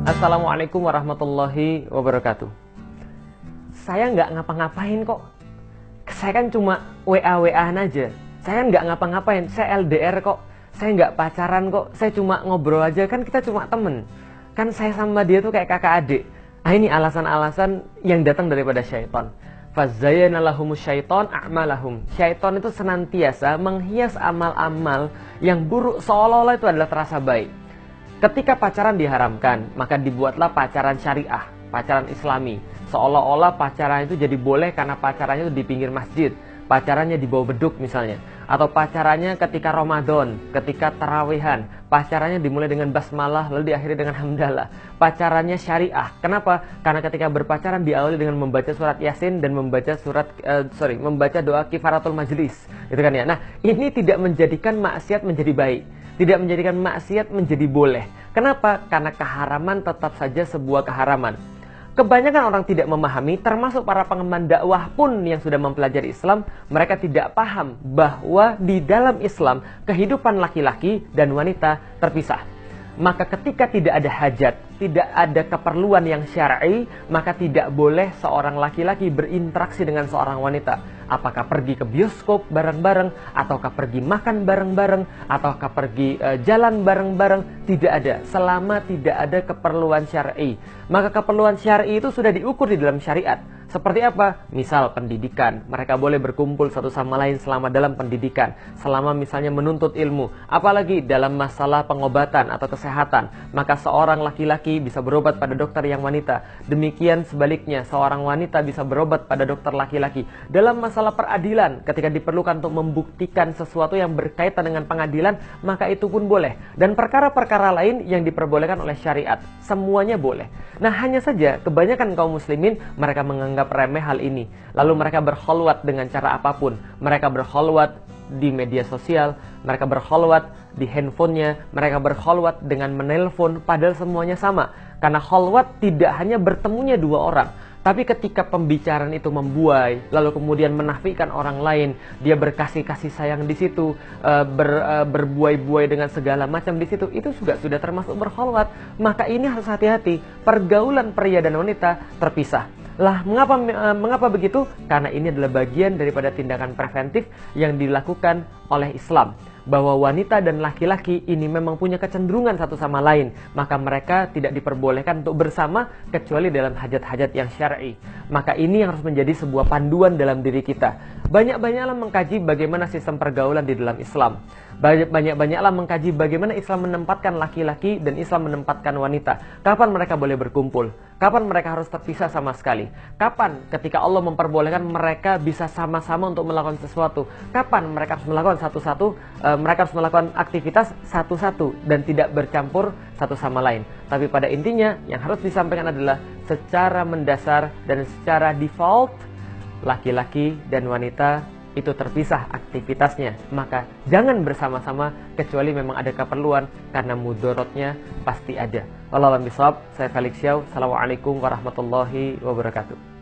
Assalamualaikum warahmatullahi wabarakatuh. Saya nggak ngapa-ngapain kok. Saya kan cuma WA-WA-an aja. Saya kan nggak ngapa-ngapain. Saya LDR kok. Saya nggak pacaran kok. Saya cuma ngobrol aja. Kan kita cuma temen. Kan saya sama dia tuh kayak kakak adik. Nah, ini alasan-alasan yang datang daripada syaitan. Fazayyana lahumus syaiton a'malahum. Syaiton itu senantiasa menghias amal-amal yang buruk seolah-olah itu adalah terasa baik. Ketika pacaran diharamkan, maka dibuatlah pacaran syariah, pacaran islami. Seolah-olah pacaran itu jadi boleh karena pacarannya itu di pinggir masjid, pacarannya di bawah beduk misalnya. Atau pacarannya ketika Ramadan, ketika tarawehan, pacarannya dimulai dengan basmalah lalu diakhiri dengan hamdalah. Pacarannya syariah. Kenapa? Karena ketika berpacaran diawali dengan membaca surat Yasin dan membaca membaca doa kifaratul majlis. Gitu kan ya. Nah, ini tidak menjadikan maksiat menjadi baik. Tidak menjadikan maksiat menjadi boleh. Kenapa? Karena keharaman tetap saja sebuah keharaman. Kebanyakan orang tidak memahami, termasuk para pengemban dakwah pun yang sudah mempelajari Islam, mereka tidak paham bahwa di dalam Islam, kehidupan laki-laki dan wanita terpisah. Maka ketika tidak ada hajat, tidak ada keperluan yang syar'i, maka tidak boleh seorang laki-laki berinteraksi dengan seorang wanita. Apakah pergi ke bioskop bareng-bareng, ataukah pergi makan bareng-bareng, ataukah pergi jalan bareng-bareng, tidak ada. Selama tidak ada keperluan syar'i. Maka keperluan syar'i itu sudah diukur di dalam syariat. Seperti apa? Misal pendidikan, mereka boleh berkumpul satu sama lain selama dalam pendidikan, selama misalnya menuntut ilmu, apalagi dalam masalah pengobatan atau kesehatan, maka seorang laki-laki bisa berobat pada dokter yang wanita, demikian sebaliknya seorang wanita bisa berobat pada dokter laki-laki. Dalam masalah peradilan, ketika diperlukan untuk membuktikan sesuatu yang berkaitan dengan pengadilan, maka itu pun boleh. Dan perkara-perkara lain yang diperbolehkan oleh syariat, semuanya boleh. Nah, hanya saja kebanyakan kaum muslimin mereka menganggap remeh hal ini. Lalu mereka berkholwat dengan cara apapun. Mereka berkholwat di media sosial, mereka berkholwat di handphonenya, mereka berkholwat dengan menelpon, padahal semuanya sama. Karena kholwat tidak hanya bertemunya dua orang, tapi ketika pembicaraan itu membuai, lalu kemudian menafikan orang lain, dia berkasih-kasih sayang di situ, berbuai-buai dengan segala macam di situ, itu juga sudah termasuk berkholwat. Maka ini harus hati-hati, pergaulan pria dan wanita terpisah. Lah, mengapa begitu? Karena ini adalah bagian daripada tindakan preventif yang dilakukan oleh Islam. Bahwa wanita dan laki-laki ini memang punya kecenderungan satu sama lain. Maka mereka tidak diperbolehkan untuk bersama kecuali dalam hajat-hajat yang syar'i. Maka ini yang harus menjadi sebuah panduan dalam diri kita. Banyak-banyaklah mengkaji bagaimana sistem pergaulan di dalam Islam. Banyak-banyaklah mengkaji bagaimana Islam menempatkan laki-laki dan Islam menempatkan wanita. Kapan mereka boleh berkumpul? Kapan mereka harus terpisah sama sekali? Kapan ketika Allah memperbolehkan mereka bisa sama-sama untuk melakukan sesuatu? Kapan mereka harus melakukan satu-satu? Mereka harus melakukan aktivitas satu-satu dan tidak bercampur satu sama lain. Tapi pada intinya yang harus disampaikan adalah secara mendasar dan secara default laki-laki dan wanita itu terpisah aktivitasnya. Maka jangan bersama-sama kecuali memang ada keperluan, karena mudorotnya pasti ada. Wallahu a'lam bishawab. Saya Felix Xiao. Assalamualaikum warahmatullahi wabarakatuh.